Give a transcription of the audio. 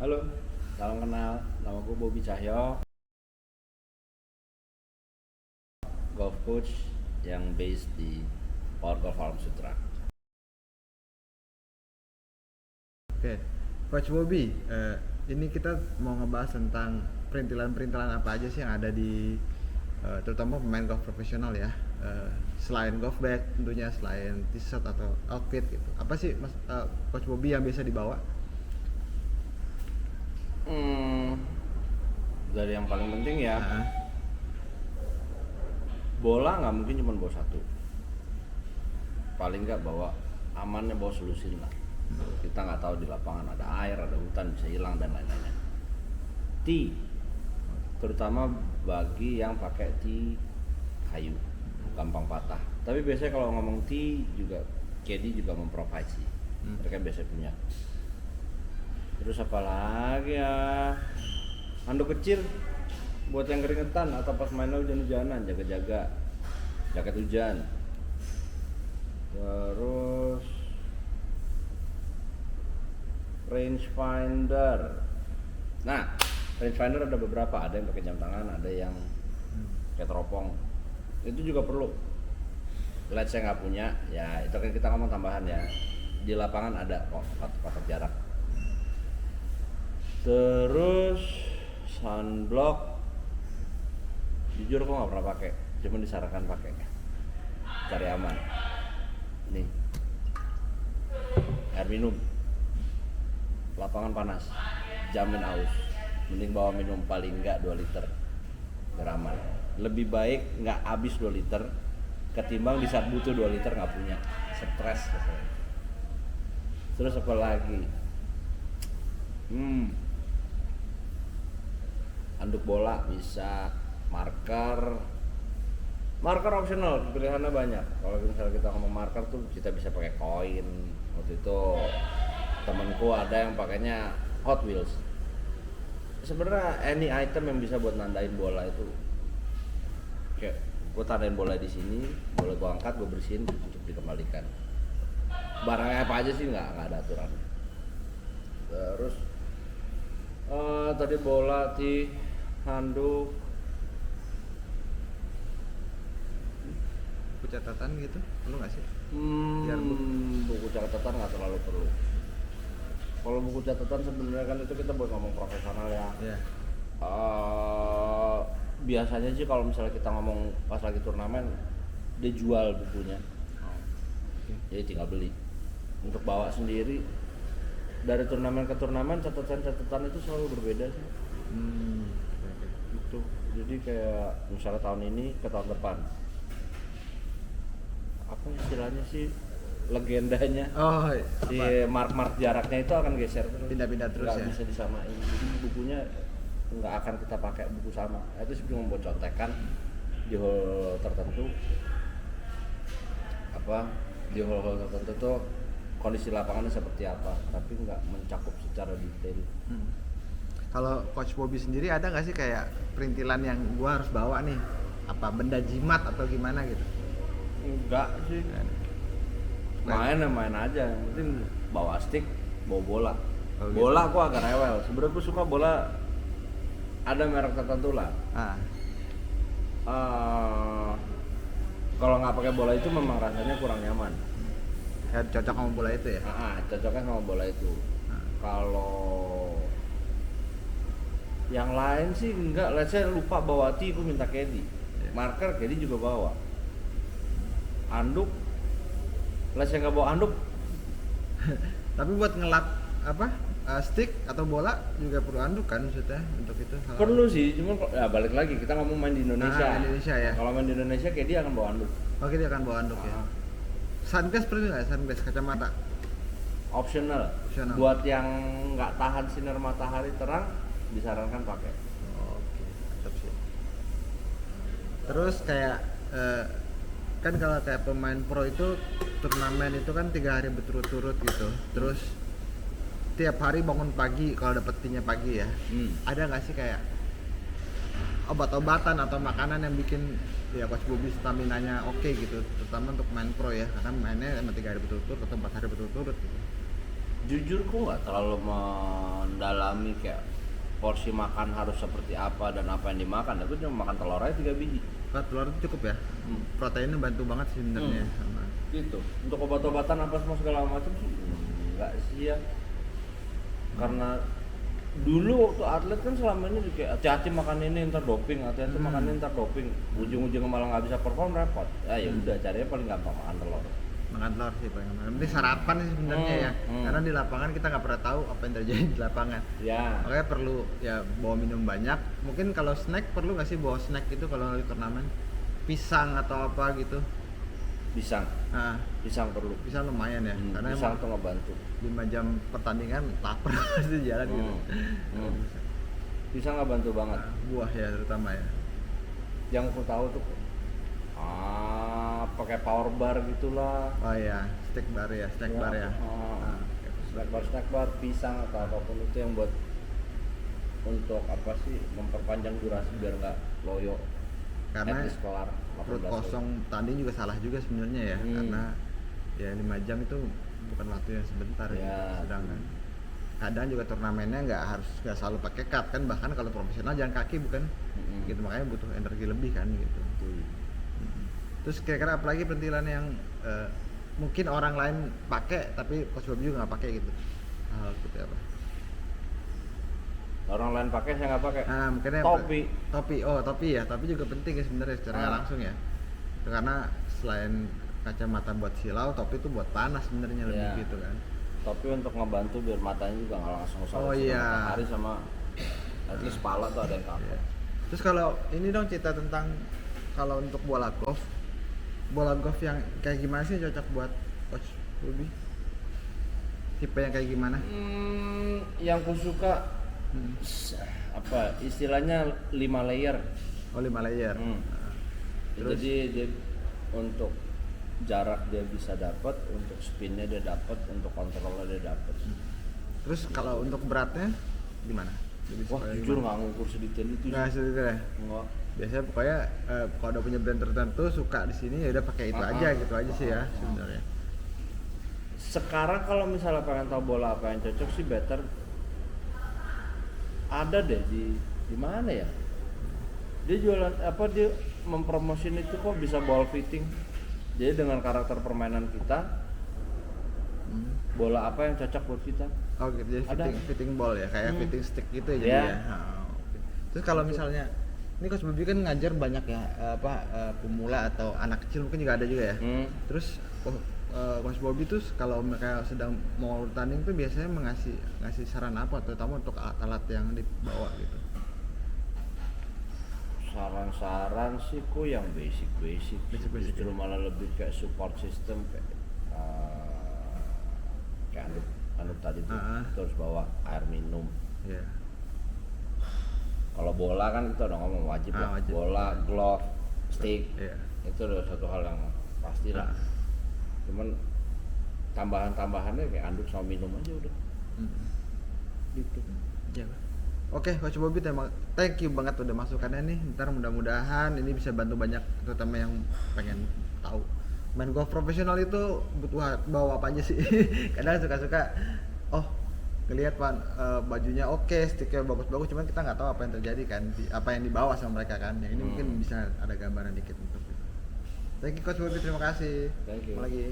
Halo, salam kenal. Nama gue Bobby Cahyo, golf coach yang based di Power Golf Alam Sutra. Oke, Coach Bobby, ini kita mau ngebahas tentang perintilan-perintilan apa aja sih yang ada di terutama pemain golf profesional ya. Selain golf bag tentunya, selain t-shirt atau outfit gitu. Apa sih Coach Bobby yang biasa dibawa? Dari yang paling penting ya, Nah, bola nggak mungkin cuma bawa satu. Paling nggak bawa amannya bawa selusin lah. Kita nggak tahu di lapangan ada air, ada hutan bisa hilang dan lain-lainnya. Tee, terutama bagi yang pakai tee kayu, gampang patah. Tapi biasanya kalau ngomong tee juga, caddy juga memprovide sih. Mereka biasa punya. Terus apa lagi ya? Handuk kecil buat yang keringetan atau pas main hujan-hujanan, jaga-jaga jaket hujan. Terus rangefinder. Nah, rangefinder ada beberapa, ada yang pakai jam tangan, ada yang pakai teropong. Itu juga perlu. Lihat saya nggak punya, ya itu kan kita ngomong tambahan ya. Di lapangan ada kok kotak jarak. Terus sunblock, jujur kok nggak pernah pakai, cuma disarankan pakai, cari aman. Nih, air minum, lapangan panas, jamin aus, mending bawa minum paling nggak 2 liter, biar aman. Lebih baik nggak habis 2 liter, ketimbang di saat butuh 2 liter nggak punya, stres. Terus apa lagi? Handuk bola bisa, marker optional, pilihannya banyak. Kalau misalnya kita ngomong marker tuh kita bisa pakai koin. Waktu itu temanku ada yang pakainya Hot Wheels. Sebenarnya any item yang bisa buat nandain bola itu, kayak gue tandain bola di sini, bola gue angkat, gue bersihin untuk dikembalikan. Barangnya apa aja sih nggak ada aturan. Terus tadi bola, tee, handuk, buku catatan gitu, perlu nggak sih? buku catatan nggak terlalu perlu. Kalau buku catatan sebenarnya kan itu kita buat ngomong profesional ya. Iya. Biasanya sih kalau misalnya kita ngomong pas lagi turnamen, dia jual bukunya, jadi tinggal beli. Untuk bawa sendiri dari turnamen ke turnamen, catatan itu selalu berbeda sih. Gitu. Jadi kayak misalnya tahun ini ke tahun depan, apa istilahnya sih, legendanya, Oh, si apa? mark jaraknya itu akan geser terus, Pindah-pindah terus nggak ya? bisa disamain. Jadi bukunya nggak akan kita pakai buku sama. Itu cuma buat contekan di hole tertentu, di hole tertentu tuh kondisi lapangannya seperti apa, tapi nggak mencakup secara detail. Kalau Coach Bobby sendiri ada nggak sih kayak perintilan yang gua harus bawa nih? Apa benda jimat atau gimana gitu? Enggak sih, main aja, yang penting bawa stick, bawa bola. Oh, gitu. Bola aku agak rewel, sebenarnya aku suka bola ada merek tertentu lah. Kalau nggak pakai bola itu memang rasanya kurang nyaman. Ya cocok sama bola itu ya? Cocoknya sama bola itu. Kalau yang lain sih enggak, saya lupa bawa tee, aku minta caddy. Marker caddy juga bawa. Anduk, saya nggak bawa anduk. Tapi buat ngelap apa stick atau bola juga perlu anduk kan maksudnya untuk itu? Perlu sih, cuma ya balik lagi kita ngomong main di Indonesia. Indonesia ya. Kalau main di Indonesia caddy akan bawa anduk. Oh, kita akan bawa anduk ya. Sunglass perlu nggak? Sunglass, kacamata. Optional. Optional. Buat yang nggak tahan sinar matahari terang, disarankan pakai. Oke, mantap sih. Terus kayak kan kalau kayak pemain pro itu turnamen itu kan 3 hari berturut-turut gitu. Terus tiap hari bangun pagi kalau dapetinnya pagi ya. Ada nggak sih kayak obat-obatan atau makanan yang bikin ya Coach Bobby staminanya oke gitu, terutama untuk main pro ya, karena mainnya emang 3 hari berturut-turut atau 4 hari berturut-turut gitu. Jujur ku nggak terlalu mendalami kayak porsi makan harus seperti apa dan apa yang dimakan. Aku cuma makan telur aja 3 biji. Telur itu cukup ya. Hmm. Proteinnya bantu banget sih sebenarnya sama. Gitu. Untuk obat-obatan apa semua segala macam sih enggak sih ya. Karena dulu waktu atlet kan selama ini kayak hati-hati makan ini ntar doping, hati-hati makan ini ntar doping. Ujung-ujungnya malah nggak bisa perform repot. Ya udah caranya paling gampang makan telur. Makan telur sih paling aman. Penting sarapan sih sebenarnya ya. Karena di lapangan kita nggak pernah tahu apa yang terjadi di lapangan. Ya. Makanya perlu ya bawa minum banyak. Mungkin kalau snack perlu nggak sih bawa snack itu kalau lagi turnamen? Pisang atau apa gitu. Pisang. Nah, Pisang perlu. pisang lumayan ya. Karena Pisang emang tuh ngebantu. 5 jam pertandingan lapar pasti jalan gitu. Pisang ngebantu banget. Nah, buah ya terutama ya. Yang aku tahu tuh pakai power bar gitulah. Oh iya, snack bar ya. Nah, Snack bar, pisang atau apapun itu yang buat untuk apa sih memperpanjang durasi biar nggak loyo. karena At least kelar 18 perut loyo. kosong tanding juga salah juga sebenarnya ya. Karena ya 5 jam itu bukan waktu yang sebentar Ya. ya. Sedangkan kadang juga turnamennya nggak selalu pakai cut kan, bahkan kalau profesional jalan kaki bukan gitu, makanya butuh energi lebih kan gitu. Terus kira-kira apalagi perintilan yang mungkin orang lain pakai tapi Coach Bob juga nggak pakai gitu, hal seperti apa? Orang lain pakai saya nggak pakai. Nah mungkin topi ya, topi juga penting ya sebenarnya secara nggak langsung ya. Karena selain kacamata buat silau, topi itu buat panas sebenarnya lebih Ya. gitu kan. Tapi untuk ngebantu biar matanya juga nggak langsung Oh, iya. matahari sama at least kepala tuh ada yang Iya. cover. Terus kalau ini dong cerita tentang kalau untuk bola golf yang kayak gimana sih cocok buat Coach Ruby? Tipe yang kayak gimana? Yang ku suka apa istilahnya 5 layer. Oh 5 layer. Terus? Jadi dia untuk jarak dia bisa dapat, untuk spinnya dia dapat, untuk kontrolnya dia dapat. Terus kalau untuk beratnya gimana? Lebih Wah suka yang jujur gimana? nggak ngukur sedetail itu sih. Nggak sedetail ya? Nggak. Biasanya pokoknya kalau udah punya brand tertentu suka di sini ya udah pakai itu aja gitu aja sih ya sebenarnya. Sekarang kalau misalnya pengen tahu bola apa yang cocok sih better ada deh di mana ya? Dia jualan apa, dia mempromosin itu kok bisa ball fitting. Jadi dengan karakter permainan kita, bola apa yang cocok buat kita? Oh gitu, jadi Ada. fitting ball ya, kayak fitting stick gitu ya jadi Ya. ya. Oke. Terus kalau misalnya ini Coach Bobby kan ngajar banyak ya pemula atau anak kecil mungkin juga ada juga ya. Terus Coach Bobby tuh kalau mereka sedang mau tanding tuh biasanya ngasih saran apa terutama untuk alat-alat yang dibawa gitu. Saran-saran sih kok yang basic. Basic-basic Justru ya. malah lebih kayak support system kayak Anut tadi tuh terus bawa air minum. Iya. Kalau bola kan kita udah ngomong wajib lah. Wajib. Bola, glove, stick, Iya. itu udah satu hal yang pasti lah. Cuman tambahan-tambahannya kayak anduk sama minum aja udah. Gitu. Ya. Oke, Coach Bobby thank you banget udah masukannya nih. Ntar mudah-mudahan ini bisa bantu banyak terutama yang pengen tahu main golf profesional itu butuh bawa apa aja sih. Kadang suka-suka ngelihat bajunya oke, sticknya bagus-bagus, cuman kita nggak tahu apa yang terjadi kan, apa yang dibawa sama mereka kan. Yang ini mungkin bisa ada gambaran dikit untuk itu. Thank you Coach Bobby, terima kasih. Thank you. Ketemu lagi.